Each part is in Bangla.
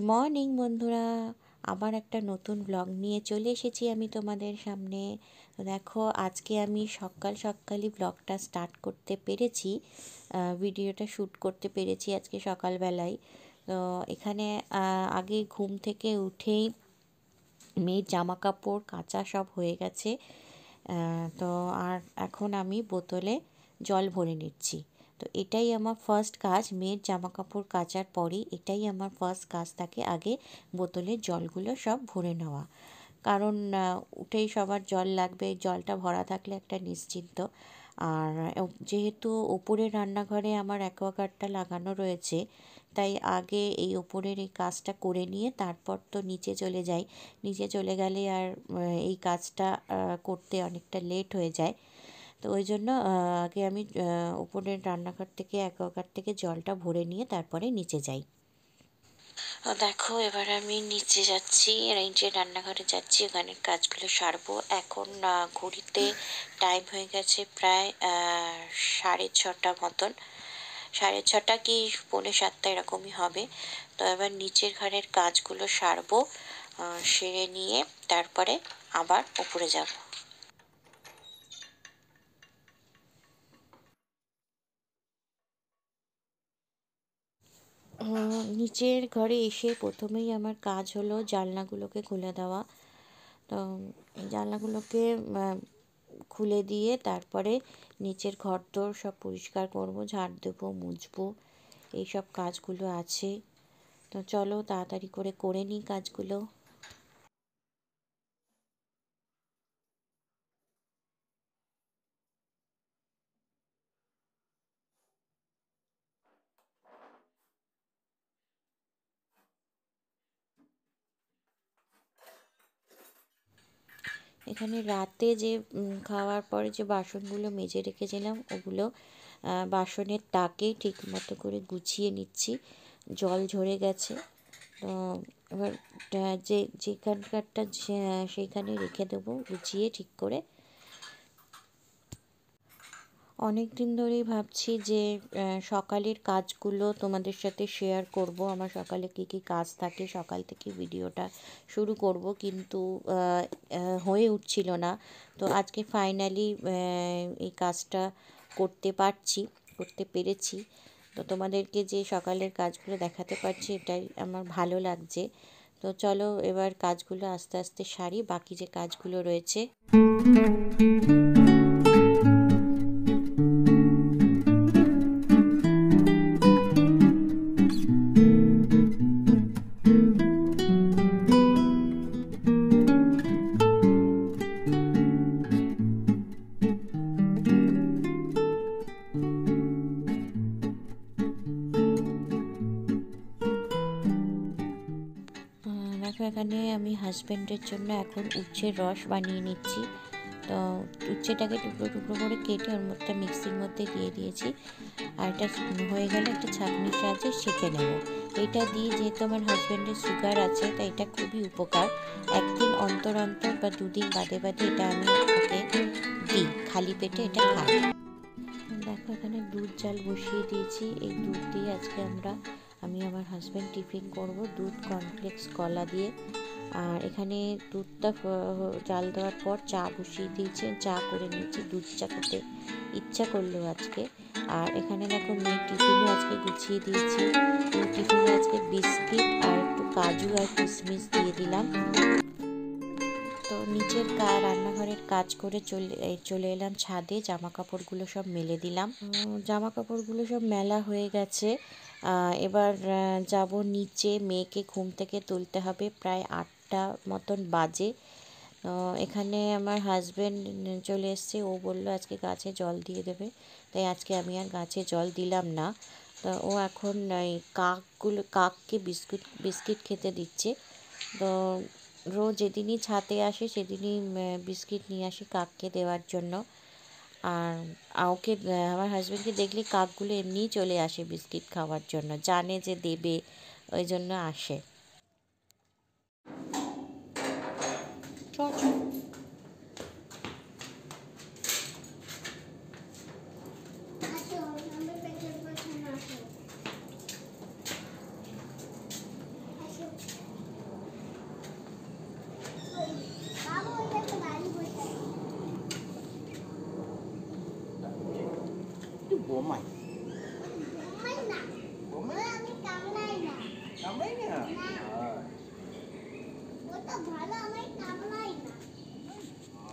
মর্নিং বন্ধুরা, আবার একটা নতুন ব্লগ নিয়ে চলে এসেছি আমি তোমাদের সামনে। তো দেখো, আজকে আমি সকাল সকালই ব্লগটা স্টার্ট করতে পেরেছি, ভিডিওটা শ্যুট করতে পেরেছি আজকে সকালবেলায়। তো এখানে আগে ঘুম থেকে উঠেই মেয়ের জামা কাপড় কাচা সব হয়ে গেছে। তো আর এখন আমি বোতলে জল ভরে নিচ্ছি। তো এটাই আমার ফার্স্ট কাজ, মেয়ের জামা কাপড় কাচার পরেই এটাই আমার ফার্স্ট কাজ থাকে, আগে বোতলের জলগুলো সব ভরে নেওয়া। কারণ উঠেই সবার জল লাগবে, জলটা ভরা থাকলে একটা নিশ্চিন্ত। আর যেহেতু ওপরের রান্নাঘরে আমার অ্যাকোয়াগার্ডটা লাগানো রয়েছে, তাই আগে এই ওপরের এই কাজটা করে নিয়ে তারপর তো নিচে চলে যাই। নিচে চলে গেলে আর এই কাজটা করতে অনেকটা লেট হয়ে যায়। তো ওই জন্য আগে আমি ওপরের রান্নাঘর থেকে অ্যাকোয়াগার্ড থেকে জলটা ভরে নিয়ে তারপরে নিচে যাই। দেখো, এবার আমি নিচে যাচ্ছি, নিচে রান্নাঘরে যাচ্ছি, ওখানের কাজগুলো সারবো। এখন ঘড়িতে টাইম হয়ে গেছে প্রায় 6:30 মতন, 6:30 কি 6:45 এরকমই হবে। তো এবার নিচের ঘরের কাজগুলো সারবো, সেরে নিয়ে তারপরে আবার উপরে যাব। নিচের ঘরে এসে প্রথমেই আমার কাজ হলো জানলাগুলোকে খুলে দেওয়া। তো জানলাগুলোকে খুলে দিয়ে তারপরে নিচের ঘরদোর সব পরিষ্কার করব, ঝাড় দেবো, মুছবো, এইসব কাজগুলো আছে। তো চলো তাড়াতাড়ি করে নিই কাজগুলো। এখানে রাতে যে খাওয়ার পরে যে বাসনগুলো মেজে রেখেছিলাম, ওগুলো বাসনের তাকে ঠিক মতো করে গুছিয়ে নিচ্ছি। জল ঝরে গেছে। তো এবার যেখানকারটা সেইখানে রেখে দেবো গুছিয়ে ঠিক করে। অনেক দিন ধরেই ভাবছি যে সকালের কাজগুলো তোমাদের সাথে শেয়ার করব। আমার সকালে কী কী কাজ থাকে, সকাল থেকে ভিডিওটা শুরু করব, কিন্তু হয়ে উঠছিল না। তো আজকে ফাইনালি এই কাজটা করতে পেরেছি। তো তোমাদেরকে যে সকালের কাজগুলো দেখাতে পারছি, এটাই আমার ভালো লাগছে। তো চলো এবার কাজগুলো আস্তে আস্তে সারি, বাকি যে কাজগুলো রয়েছে। দেখো, এখানে আমি হাজব্যান্ডের জন্য এখন উচ্ছের রস বানিয়ে নিচ্ছি। তো উচ্ছেটাকে টুকরো টুকরো করে কেটে ওর মধ্যে মিক্সির মধ্যে দিয়ে দিয়েছি। আর এটা হয়ে গেলে একটা ছাঁকনির সাহায্যে ছেঁকে নেব। এটা দিয়ে যেহেতু আমার হাজব্যান্ডের সুগার আছে, তাই এটা খুবই উপকার। একদিন অন্তর অন্তর বা দুদিন বাদে বাদে এটা আমি ওকে দিই, খালি পেটে এটা খাই। দেখো, এখানে দুধ জাল বসিয়ে দিয়েছি। এই দুধ দিয়ে আজকে আমি আমার হাজব্যান্ড টিফিন করব, দুধ, কর্নফ্লেক্স, কলা দিয়ে। আর এখানে দুধটা জাল দেওয়ার পর চা বসিয়ে দিয়েছি, চা করে নিয়েছি, দুধ চা খেতে ইচ্ছা করলো আজকে। আর এখানে দেখো, মেয়ের টিফিনও আজকে গুছিয়ে দিয়েছি। টিফিনে আজকে বিস্কিট আর একটু কাজু আর কিশমিশ দিয়ে দিলাম। তো নিচের রান্নাঘরের কাজ করে চলে এলাম ছাদে, জামা কাপড়গুলো সব মেলে দিলাম। জামা কাপড়গুলো সব মেলা হয়ে গেছে। এবার যাব নিচে, মেয়েকে ঘুম থেকে তুলতে হবে, প্রায় 8টা মতন বাজে। এখানে আমার হাজব্যান্ড চলে এসছে, ও বলল আজকে গাছে জল দিয়ে দেবে, তাই আজকে আমি আর গাছে জল দিলাম না। তো ও এখন এই কাককে বিস্কিট খেতে দিচ্ছে। তো রোজ যেদিনই ছাদে আসে সেদিনই বিস্কিট নিয়ে আসি কাককে দেওয়ার জন্য। আর ওকে, আমার হাজব্যান্ডকে দেখলে কাকগুলো এমনিই চলে আসে বিস্কিট খাওয়ার জন্য, জানে যে দেবে, ওই জন্য আসে। বোমাই কামড়াই না।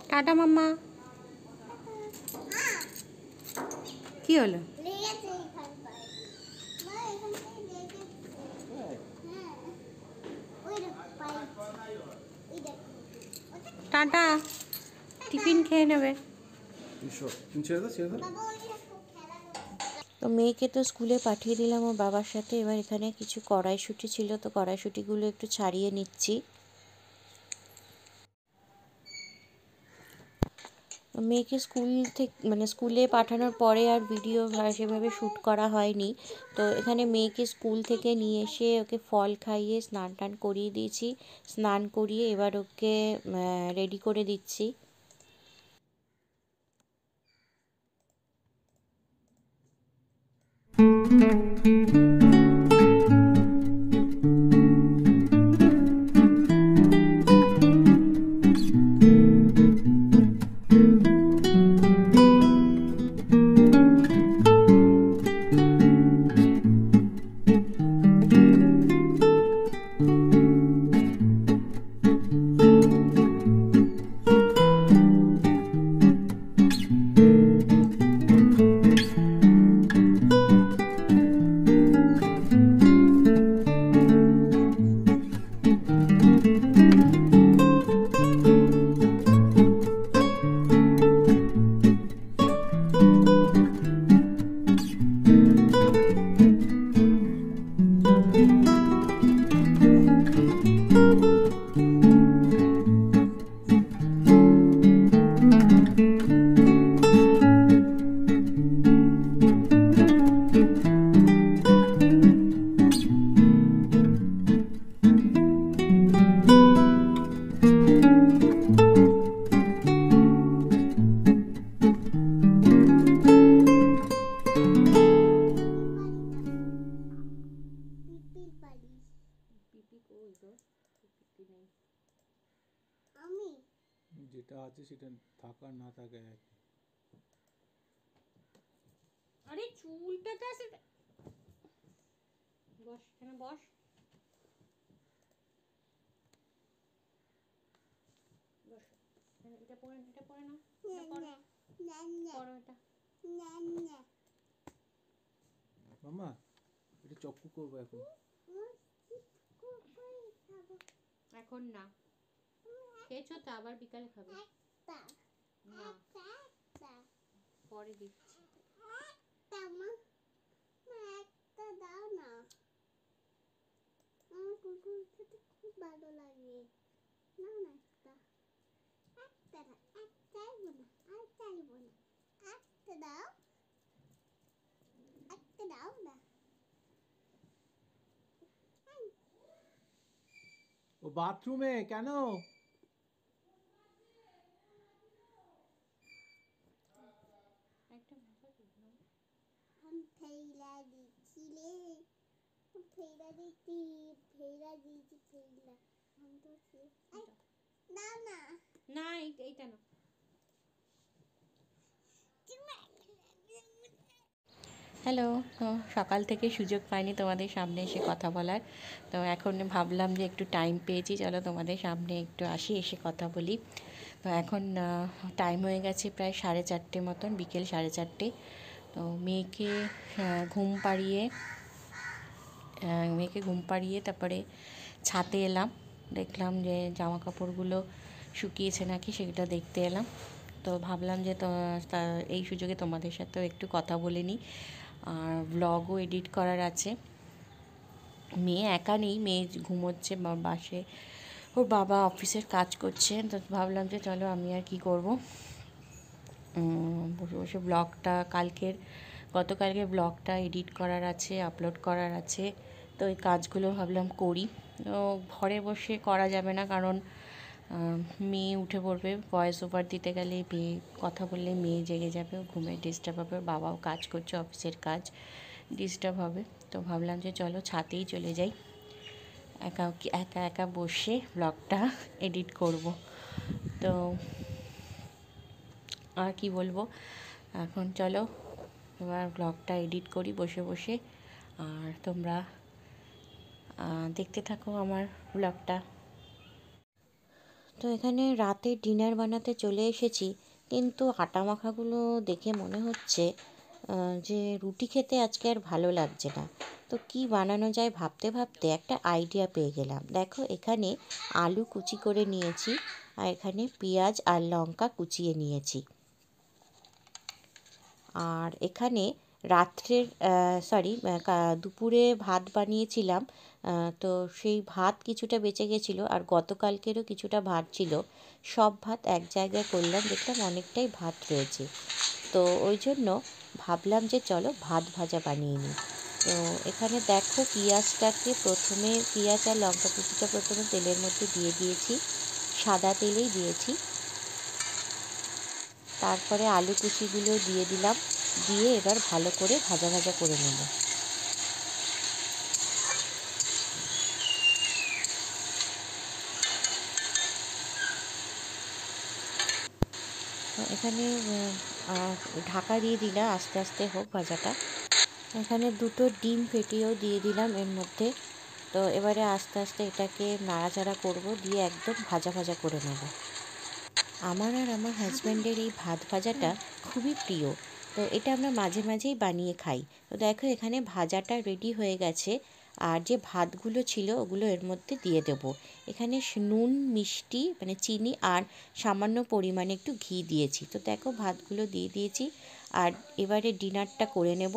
টাটা মাম্মা। কি হলো? টাটা, টিফিন খেয়ে নেবে। তো মেয়েকে তো স্কুলে পাঠিয়ে দিলাম ওর বাবার সাথে। এবার এখানে কিছু কড়াইশুঁটি ছিল, তো কড়াইশুঁটিগুলো একটু ছাড়িয়ে নিচ্ছি। মেয়েকে স্কুল থেকে মানে স্কুলে পাঠানোর পরে আর ভিডিও সেভাবে শ্যুট করা হয়নি। তো এখানে মেয়েকে স্কুল থেকে নিয়ে এসে ওকে ফল খাইয়ে স্নান টান করিয়ে দিয়েছি। স্নান করিয়ে এবার ওকে রেডি করে দিচ্ছি। যেটা আছে সেটা থাকার না থাকে। আরে চুলটা তো আছে। বস, এখানে বস। বস, এটা পরে নাও, এটা পরে এটা। মামা এটা চক্কু করবো এখন। এখন না, খেয়েছো তো, আবার বিকালে খাবে। না, পরে দিচ্ছি। দাও না, আমার কুকুর খেতে খুব ভালো লাগে। না না, একটা না, এক চাইবো না, আর চাইবো না, একটা দাও, একটা দাও না। ও বাথরুমে কেন? ফেইলা দিচ্ছিলে, ফেইলা দিচ্ছি, ফেইলা দিচ্ছি, ফেইলা না না না, এইটা না। হ্যালো। তো সকাল থেকে সুযোগ পাইনি তোমাদের সামনে এসে কথা বলার। তো এখন ভাবলাম যে একটু টাইম পেয়েছি, চলো তোমাদের সামনে একটু আসি, এসে কথা বলি। তো এখন টাইম হয়ে গেছে প্রায় 4:30 মতন, বিকেল 4:30। তো মেয়েকে ঘুম পাড়িয়ে তারপরে ছাদে এলাম। দেখলাম যে জামা কাপড়গুলো শুকিয়েছে নাকি, সেটা দেখতে এলাম। তো ভাবলাম যে এই সুযোগে তোমাদের সাথেও একটু কথা বলে নিই। আর ব্লগও এডিট করার আছে। মেয়ে একা নেই, মেয়ে ঘুমোচ্ছে বাসে, ওর বাবা অফিসের কাজ করছে। তো ভাবলাম যে চলো আমি আর কি করব, বসে বসে গতকালকের ব্লগটা এডিট করার আছে, আপলোড করার আছে। তো এই কাজগুলো ভাবলাম করি। তো ঘরে বসে করা যাবে না, কারণ মেয়ে উঠে পড়বে, ভয়েস ওভার দিতে গেলে মেয়ে কথা বললে মেয়ে জেগে যাবে, ঘুমে ডিস্টার্ব হবে, বাবাও কাজ করছে, অফিসের কাজ, ডিস্টার্ব হবে। তো ভাবলাম যে চলো ছাদেই চলে যাই, একা একা বসে ব্লগটা এডিট করব। তো আর কি বলবো, এখন চলো এবার ব্লগটা এডিট করি বসে বসে, আর তোমরা দেখতে থাকো আমার ব্লগটা। তো এখানে রাতে ডিনার বানাতে চলে এসেছি, কিন্তু আটা মাখাগুলো দেখে মনে হচ্ছে যে রুটি খেতে আজকে আর ভালো লাগছে না। তো কি বানানো যায় ভাবতে ভাবতে একটা আইডিয়া পেয়ে গেলাম। দেখো, এখানে আলু কুচি করে নিয়েছি, আর এখানে পেঁয়াজ আর লঙ্কা কুচিয়ে নিয়েছি। আর এখানে রাত্রের দুপুরে ভাত বানিয়েছিলাম, তো সেই ভাত কিছুটা বেঁচে গেছিলো, আর গতকালকেরও কিছুটা ভাত ছিল। সব ভাত এক জায়গায় করলাম, দেখলাম অনেকটাই ভাত রয়েছে। তো ওই জন্য ভাবলাম যে চলো ভাত ভাজা বানিয়ে নিই। তো এখানে দেখো, পেঁয়াজ আর লঙ্কা কুচিটা প্রথমে তেলের মধ্যে দিয়ে দিয়েছি, সাদা তেলেই দিয়েছি। তারপরে আলু কুচিগুলো দিয়ে দিলাম, দিয়ে এবার ভালো করে ভাজা ভাজা করে নেব। এখানে ঢাকা দিয়ে দিলাম, আস্তে আস্তে হোক ভাজাটা। এখানে দুটো ডিম ফেটিয়েও দিয়ে দিলাম এর মধ্যে। তো এবারে আস্তে আস্তে এটাকে নাড়াচাড়া করব, দিয়ে একদম ভাজা ভাজা করে নেব। আমার আর আমার হাজব্যান্ডের এই ভাত ভাজাটা খুবই প্রিয়, তো এটা আমরা মাঝে মাঝেই বানিয়ে খাই। তো দেখো, এখানে ভাজাটা রেডি হয়ে গেছে, আর যে ভাতগুলো ছিল ওগুলো এর মধ্যে দিয়ে দেব। এখানে নুন, মিষ্টি মানে চিনি, আর সামান্য পরিমাণে একটু ঘি দিয়েছি। তো দেখো, ভাতগুলো দিয়ে দিয়েছি, আর এবারে ডিনারটা করে নেব।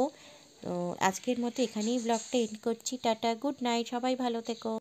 তো আজকের মতো এখানেই ব্লগটা এন্ড করছি। টাটা, গুড নাইট, সবাই ভালো থেকো।